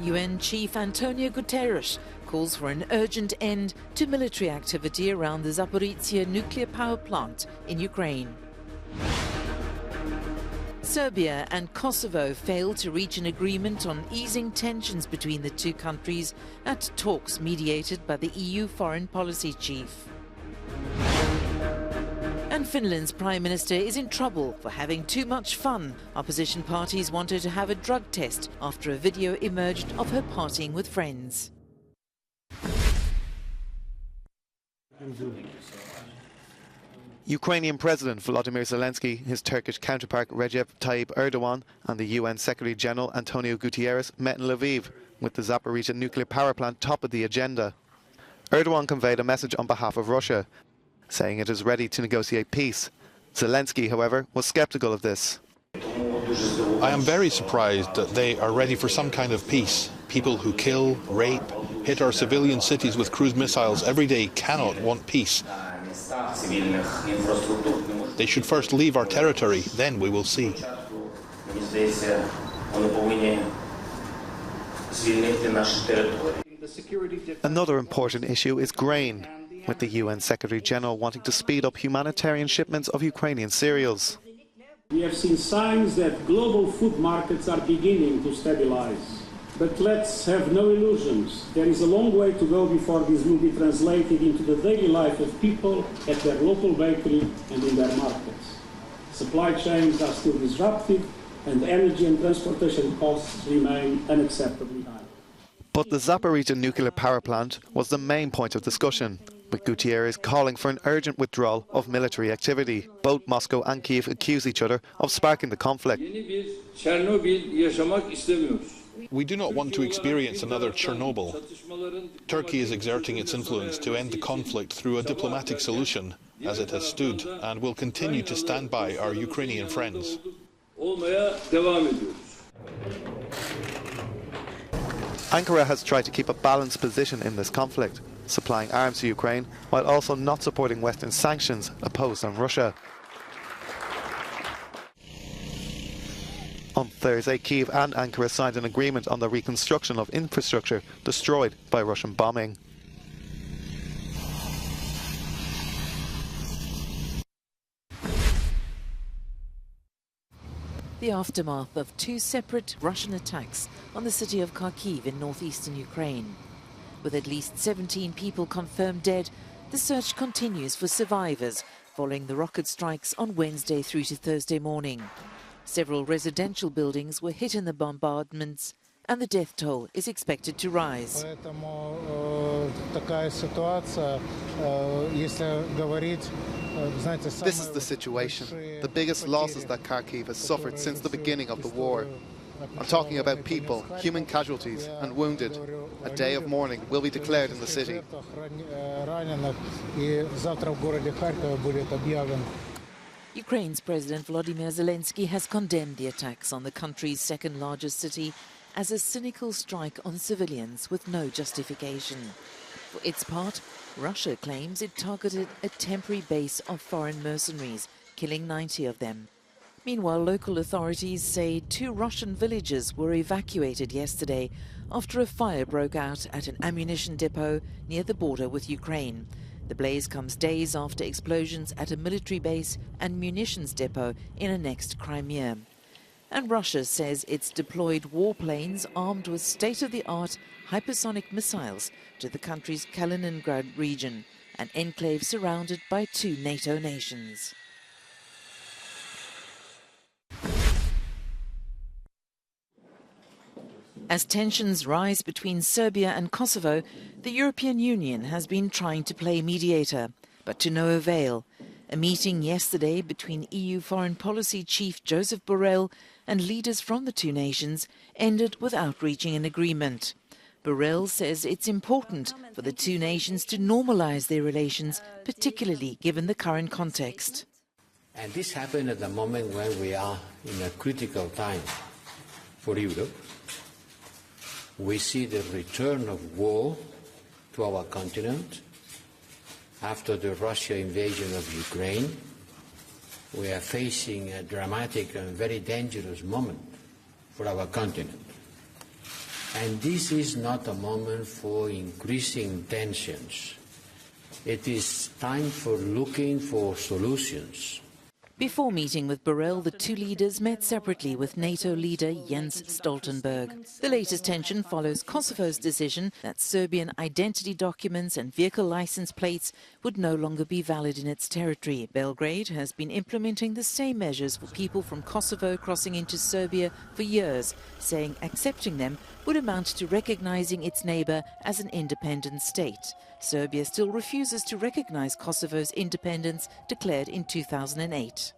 UN Chief Antonio Guterres calls for an urgent end to military activity around the Zaporizhzhia nuclear power plant in Ukraine. Serbia and Kosovo failed to reach an agreement on easing tensions between the two countries at talks mediated by the EU Foreign Policy Chief. And Finland's Prime Minister is in trouble for having too much fun. Opposition parties want her to have a drug test after a video emerged of her partying with friends. Ukrainian President Volodymyr Zelensky, his Turkish counterpart Recep Tayyip Erdogan and the UN Secretary-General Antonio Guterres met in Lviv, with the Zaporizhzhia nuclear power plant top of the agenda. Erdogan conveyed a message on behalf of Russia, saying it is ready to negotiate peace. Zelensky, however, was sceptical of this. I am very surprised that they are ready for some kind of peace. People who kill, rape, hit our civilian cities with cruise missiles every day cannot want peace. They should first leave our territory, then we will see. Another important issue is grain, with the UN Secretary-General wanting to speed up humanitarian shipments of Ukrainian cereals. We have seen signs that global food markets are beginning to stabilize. But let's have no illusions. There is a long way to go before this will be translated into the daily life of people at their local bakery and in their markets. Supply chains are still disrupted, and energy and transportation costs remain unacceptably high. But the Zaporizhzhia nuclear power plant was the main point of discussion, with Guterres calling for an urgent withdrawal of military activity. Both Moscow and Kiev accuse each other of sparking the conflict. We do not want to experience another Chernobyl. Turkey is exerting its influence to end the conflict through a diplomatic solution, as it has stood, and will continue to stand by our Ukrainian friends. Ankara has tried to keep a balanced position in this conflict, supplying arms to Ukraine while also not supporting Western sanctions imposed on Russia. On Thursday, Kyiv and Ankara signed an agreement on the reconstruction of infrastructure destroyed by Russian bombing. The aftermath of two separate Russian attacks on the city of Kharkiv in northeastern Ukraine. With at least 17 people confirmed dead, the search continues for survivors following the rocket strikes on Wednesday through to Thursday morning. Several residential buildings were hit in the bombardments, and the death toll is expected to rise. This is the situation. The biggest losses that Kharkiv has suffered since the beginning of the war. I'm talking about people, human casualties and wounded. A day of mourning will be declared in the city. Ukraine's President Volodymyr Zelensky has condemned the attacks on the country's second largest city as a cynical strike on civilians with no justification. For its part, Russia claims it targeted a temporary base of foreign mercenaries, killing 90 of them. Meanwhile, local authorities say 2 Russian villages were evacuated yesterday after a fire broke out at an ammunition depot near the border with Ukraine. The blaze comes days after explosions at a military base and munitions depot in annexed Crimea. And Russia says it's deployed warplanes armed with state-of-the-art hypersonic missiles to the country's Kaliningrad region, an enclave surrounded by 2 NATO nations. As tensions rise between Serbia and Kosovo, the European Union has been trying to play mediator, but to no avail. A meeting yesterday between EU Foreign Policy Chief Joseph Borrell and leaders from the 2 nations ended without reaching an agreement. Borrell says it's important for the 2 nations to normalize their relations, particularly given the current context. And this happened at the moment when we are in a critical time for Europe. We see the return of war to our continent after the Russian invasion of Ukraine. We are facing a dramatic and very dangerous moment for our continent. And this is not a moment for increasing tensions. It is time for looking for solutions. Before meeting with Borrell, the two leaders met separately with NATO leader Jens Stoltenberg. The latest tension follows Kosovo's decision that Serbian identity documents and vehicle license plates would no longer be valid in its territory. Belgrade has been implementing the same measures for people from Kosovo crossing into Serbia for years, saying accepting them would amount to recognizing its neighbor as an independent state. Serbia still refuses to recognize Kosovo's independence declared in 2008.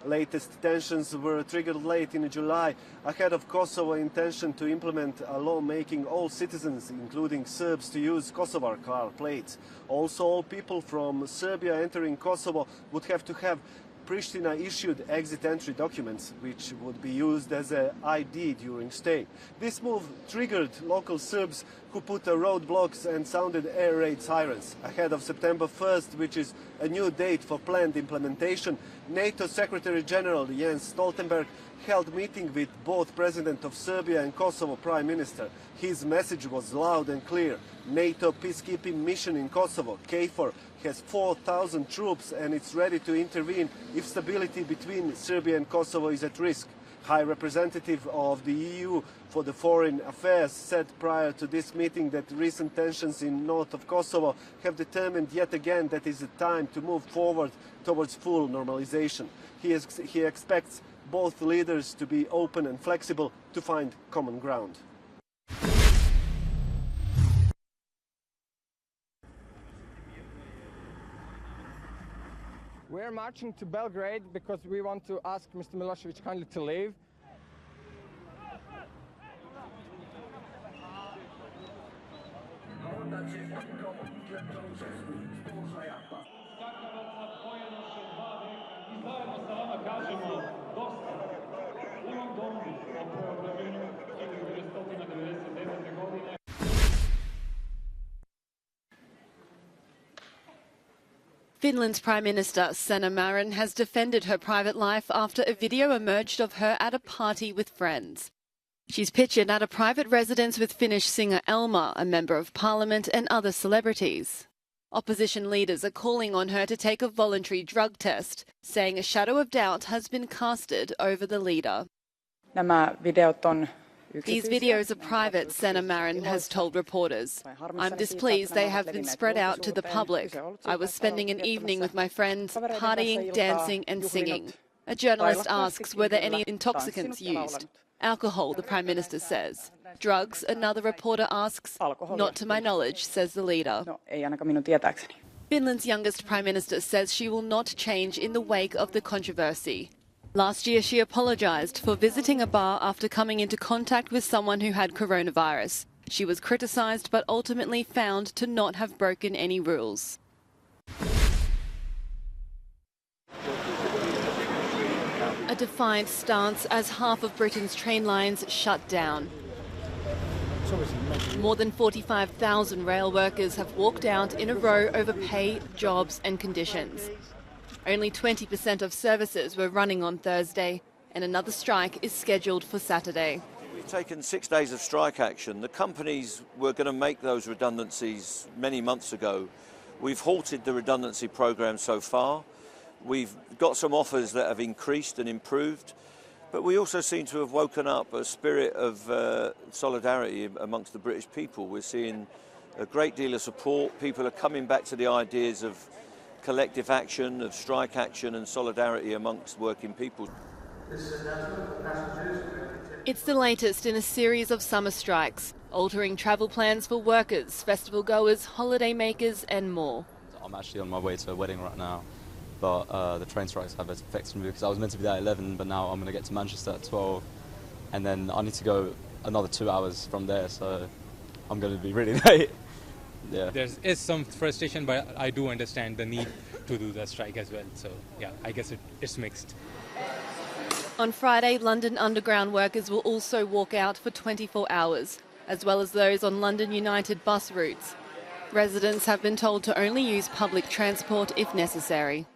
Latest tensions were triggered late in July ahead of Kosovo's intention to implement a law making all citizens, including Serbs, to use Kosovar car plates. Also, all people from Serbia entering Kosovo would have to have Pristina-issued exit-entry documents, which would be used as an ID during stay. This move triggered local Serbs who put roadblocks and sounded air raid sirens. Ahead of September 1st, which is a new date for planned implementation, NATO Secretary General Jens Stoltenberg held a meeting with both President of Serbia and Kosovo Prime Minister. His message was loud and clear. NATO peacekeeping mission in Kosovo, KFOR, has 4,000 troops and it's ready to intervene if stability between Serbia and Kosovo is at risk. High Representative of the EU for the Foreign Affairs said prior to this meeting that recent tensions in north of Kosovo have determined yet again that it is time to move forward towards full normalization. He expects both leaders to be open and flexible to find common ground. We're marching to Belgrade because we want to ask Mr. Milosevic kindly to leave. Finland's Prime Minister Sanna Marin has defended her private life after a video emerged of her at a party with friends. She's pictured at a private residence with Finnish singer Elma, a member of parliament and other celebrities. Opposition leaders are calling on her to take a voluntary drug test, saying a shadow of doubt has been casted over the leader. These videos are private, Sanna Marin has told reporters. I'm displeased they have been spread out to the public. I was spending an evening with my friends, partying, dancing and singing. A journalist asks were there any intoxicants used. Alcohol, the Prime Minister says. Drugs, another reporter asks. Not to my knowledge, says the leader. Finland's youngest Prime Minister says she will not change in the wake of the controversy. Last year, she apologised for visiting a bar after coming into contact with someone who had coronavirus. She was criticised but ultimately found to not have broken any rules. A defiant stance as half of Britain's train lines shut down. More than 45,000 rail workers have walked out in a row over pay, jobs and conditions. Only 20% of services were running on Thursday, and another strike is scheduled for Saturday. We've taken 6 days of strike action. The companies were going to make those redundancies many months ago. We've halted the redundancy program so far. We've got some offers that have increased and improved, but we also seem to have woken up a spirit of solidarity amongst the British people. We're seeing a great deal of support. People are coming back to the ideas of collective action, of strike action and solidarity amongst working people. It's the latest in a series of summer strikes, altering travel plans for workers, festival goers, holiday makers and more. I'm actually on my way to a wedding right now, but the train strikes have affected me because I was meant to be there at 11, but now I'm going to get to Manchester at 12, and then I need to go another 2 hours from there, so I'm going to be really late. Yeah. There is some frustration, but I do understand the need to do the strike as well. So, yeah, I guess it's mixed. On Friday, London Underground workers will also walk out for 24 hours, as well as those on London United bus routes. Residents have been told to only use public transport if necessary.